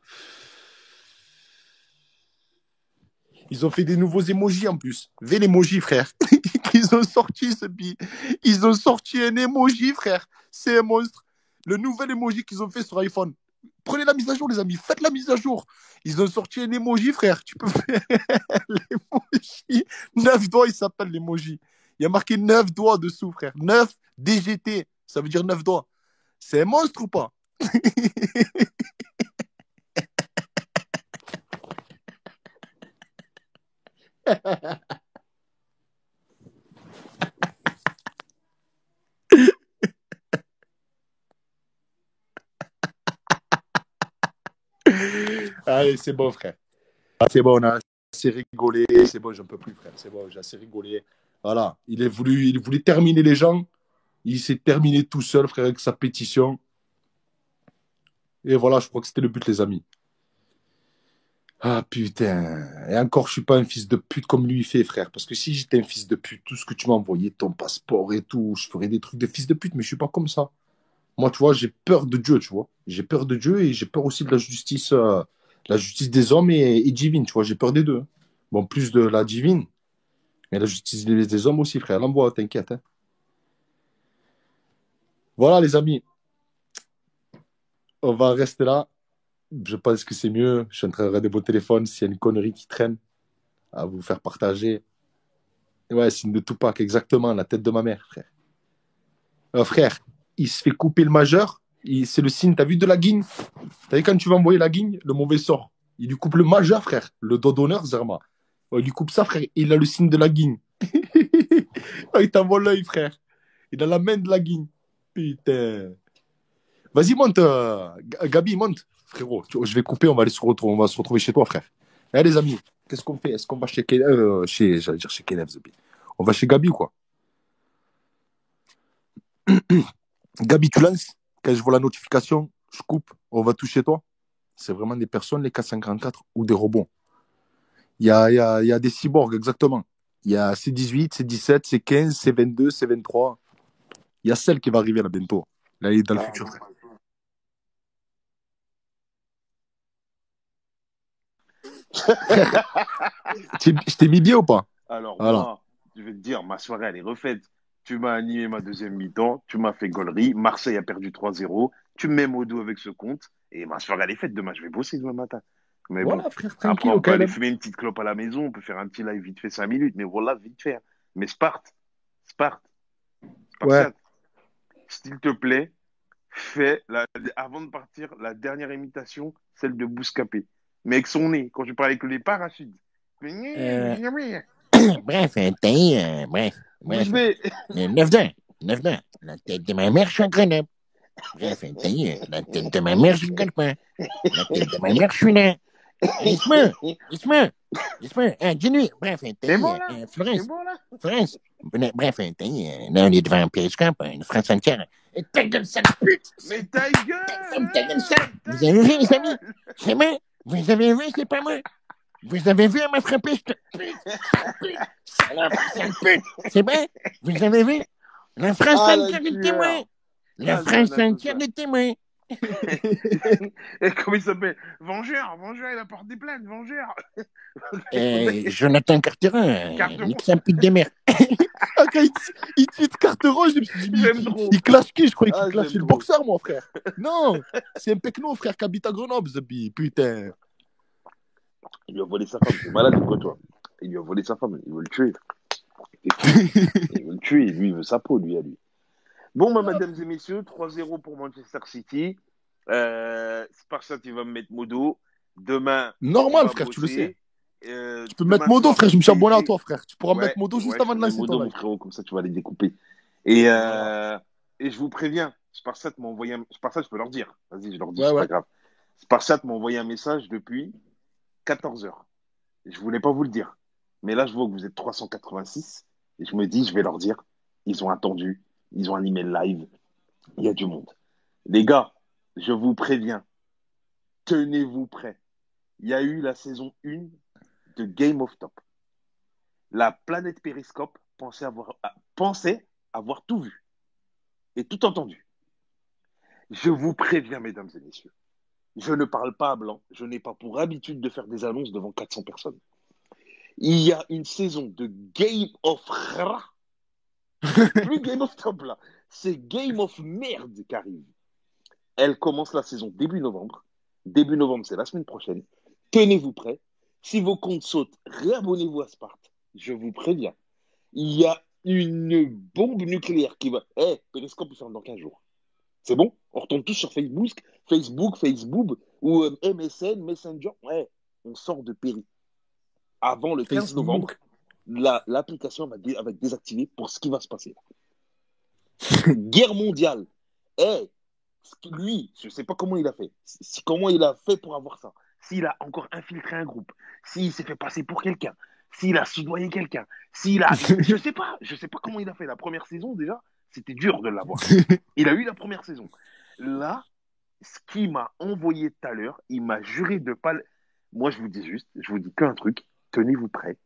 Ils ont fait des nouveaux emojis en plus. Vé l'emoji, frère. Ils ont sorti ce bi. Ils ont sorti un emoji, frère. C'est un monstre. Le nouvel emoji qu'ils ont fait sur iPhone. Prenez la mise à jour, les amis. Faites la mise à jour. Ils ont sorti un emoji, frère. Tu peux faire l'emoji. 9 doigts, il s'appelle l'emoji. Il y a marqué 9 doigts dessous, frère. 9 DGT. Ça veut dire 9 doigts. C'est un monstre ou pas? Allez, c'est bon, frère. C'est bon, on a assez rigolé. C'est bon, j'en peux plus, frère. C'est bon, j'ai assez rigolé. Voilà. Il voulait terminer les gens. Il s'est terminé tout seul, frère, avec sa pétition. Et voilà, je crois que c'était le but, les amis. Ah, putain. Et encore, je suis pas un fils de pute comme lui, il fait, frère. Parce que si j'étais un fils de pute, tout ce que tu m'as envoyé, ton passeport et tout, je ferais des trucs de fils de pute, mais je suis pas comme ça. Moi, tu vois, j'ai peur de Dieu, tu vois. J'ai peur de Dieu et j'ai peur aussi de la justice des hommes et divine, tu vois. J'ai peur des deux. Bon, plus de la divine, mais la justice des hommes aussi, frère. L'envoie, t'inquiète. Hein. Voilà, les amis. On va rester là. Je pense que c'est mieux. Je suis en train de regarder mon téléphone. S'il y a une connerie qui traîne, à vous faire partager. Ouais, signe de Tupac, exactement. La tête de ma mère, frère. Frère, il se fait couper le majeur. C'est le signe, t'as vu de la guigne? T'as vu quand tu vas envoyer la guigne, le mauvais sort. Il lui coupe le majeur, frère. Le dos d'honneur, Zerma. Il lui coupe ça, frère. Il a le signe de la guigne. Il t'envoie l'œil, frère. Il a la main de la guigne. Putain. Vas-y, monte. Gabi, monte. Frérot, je vais couper. On va se retrouver chez toi, frère. Eh, les amis, qu'est-ce qu'on fait? Est-ce qu'on va chez j'allais dire chez Kenev, Zebi. On va chez Gabi ou quoi? Gabi, tu lances. Quand je vois la notification, je coupe. On va tout chez toi. C'est vraiment des personnes, les 454, ou des robots. Il y a des cyborgs, exactement. Il y a C18, C17, C15, C22, C23. Il y a celle qui va arriver là bientôt. Là, il est dans le futur. Je t'ai mis bien ou pas? Alors, Voilà. moi, je vais te dire, ma soirée, elle est refaite. Tu m'as animé ma deuxième mi-temps, tu m'as fait gaulerie, Marseille a perdu 3-0, tu me mets Modo avec ce compte, et ma soirée, elle est faite. Demain, je vais bosser demain matin. Mais bon, Voilà, frère, après, tranquille, on au peut aller calme. fumer une petite clope à la maison, on peut faire un petit live vite fait 5 minutes, mais voilà, vite fait. Mais Sparte, Ouais. Spartiate, s'il te plaît, fais, avant de partir, la dernière imitation, celle de Bouscapé. Mais avec son nez, quand je parle avec les parachutes. Bref, Bouche bée. 9-2. La tête de ma mère, je suis à Grenoble. Bref, la tête de ma mère, je ne gagne pas. La tête de ma mère, je suis là. Isma. Dis-lui. Bref, C'est bon là Florence. C'est bon là Bref, là, on est devant un périscope, une France entière. Et ta gueule, sale pute! Mais ta gueule Ta gueule, sale! Vous avez vu, les amis? C'est moi? Vous avez vu, c'est pas moi? Vous avez vu, elle m'a frappé, je te pute! Sale pute! C'est bon? Vous avez vu? La France entière est témoin! La France entière est témoin! Et comment il s'appelle? Vengeur, il apporte des plaintes, Vengeur. Jonathan Carteron, nique sa pute de merde. Ah, quand il tweet Carteron, je me suis dit, J'aime trop. il clash qui? Je croyais qu'il Ah, clashait j'aime le trop. boxeur, mon frère. Non, c'est un pecno, frère, qui habite à Grenoble, Zabi. Putain. Il lui a volé sa femme, c'est malade ou quoi, toi? Il lui a volé sa femme, il veut le tuer. Il veut le tuer, lui, il veut sa peau, lui, à lui. Bon, bah, mesdames et messieurs, 3-0 pour Manchester City. Spartiate, il va me mettre Modo. Demain, Normal, on va frère, tu le bosser. sais. Tu peux mettre Modo, frère, je me suis abonné à toi, frère. Tu pourras mettre Modo juste avant de lancer Modo, ton mon live. frérot, comme ça, tu vas les découper. Et je vous préviens, Spartiate m'a envoyé Spartiate, je peux leur dire. Vas-y, je leur dis, c'est pas grave. Spartiate m'a envoyé un message depuis 14 heures. Je voulais pas vous le dire. Mais là, je vois que vous êtes 386. Et je me dis, je vais leur dire. Ils ont attendu. Ils ont animé le live. Il y a du monde. Les gars, je vous préviens. Tenez-vous prêts. Il y a eu la saison 1 de Game of Top. La planète Périscope pensait avoir tout vu. Et tout entendu. Je vous préviens, mesdames et messieurs. Je ne parle pas à blanc. Je n'ai pas pour habitude de faire des annonces devant 400 personnes. Il y a une saison de Game of Ra. Plus Game of Top là. C'est Game of Merde qui arrive. Elle commence la saison début novembre. Début novembre, c'est la semaine prochaine. Tenez-vous prêts. Si vos comptes sautent, réabonnez-vous à Sparte. Je vous préviens. Il y a une bombe nucléaire qui va... Periscope, il ferme dans 15 jours. C'est bon? On retourne tous sur Facebook ou MSN, Messenger. Ouais, on sort de Péri. Avant le 15 novembre, l'application va être désactivée pour ce qui va se passer. Guerre mondiale. Lui, je ne sais pas comment il a fait. Comment il a fait pour avoir ça. S'il a encore infiltré un groupe, s'il s'est fait passer pour quelqu'un, s'il a soudoyé quelqu'un, je sais pas comment il a fait. La première saison, déjà, c'était dur de l'avoir. Il a eu la première saison. Là, ce qu'il m'a envoyé tout à l'heure, il m'a juré de pas... Moi, je vous dis qu'un truc, tenez-vous prêts.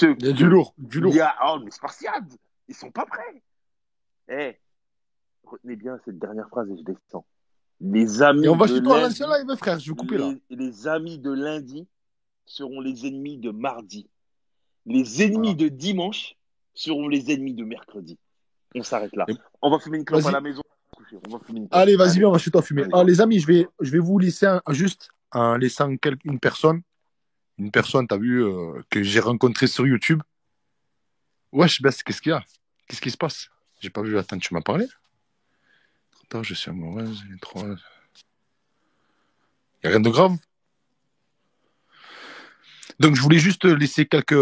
Il y a du lourd. Oh, mais Spartiate, ils sont pas prêts. Retenez bien cette dernière phrase et je descends. Les amis et on va de chez toi lundi, à live, frère, je vais couper là. Les amis de lundi seront les ennemis de mardi. Les ennemis de dimanche seront les ennemis de mercredi. On s'arrête là. On va fumer une clope à la maison. Allez, vas-y, on va chez toi fumer. Les amis, je vais vous laisser juste en laissant une personne. Une personne, t'as vu, que j'ai rencontrée sur YouTube. Wesh, Best, qu'est-ce qu'il y a? Qu'est-ce qui se passe? J'ai pas vu. Attends, tu m'as parlé? Attends, je suis amoureuse. Il n'y a rien de grave. Donc, je voulais juste laisser quelques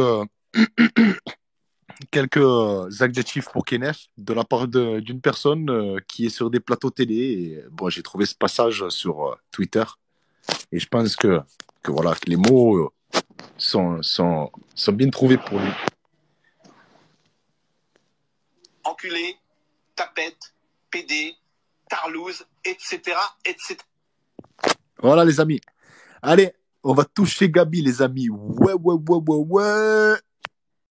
adjectifs pour Kenneth de la part d'une personne qui est sur des plateaux télé. Et, bon, j'ai trouvé ce passage sur Twitter. Et je pense que voilà, que les mots sont bien trouvés pour lui. Enculé, tapette, pédé, tarlouse, etc., etc. Voilà, les amis. Allez, On va toucher Gabi, les amis. Ouais.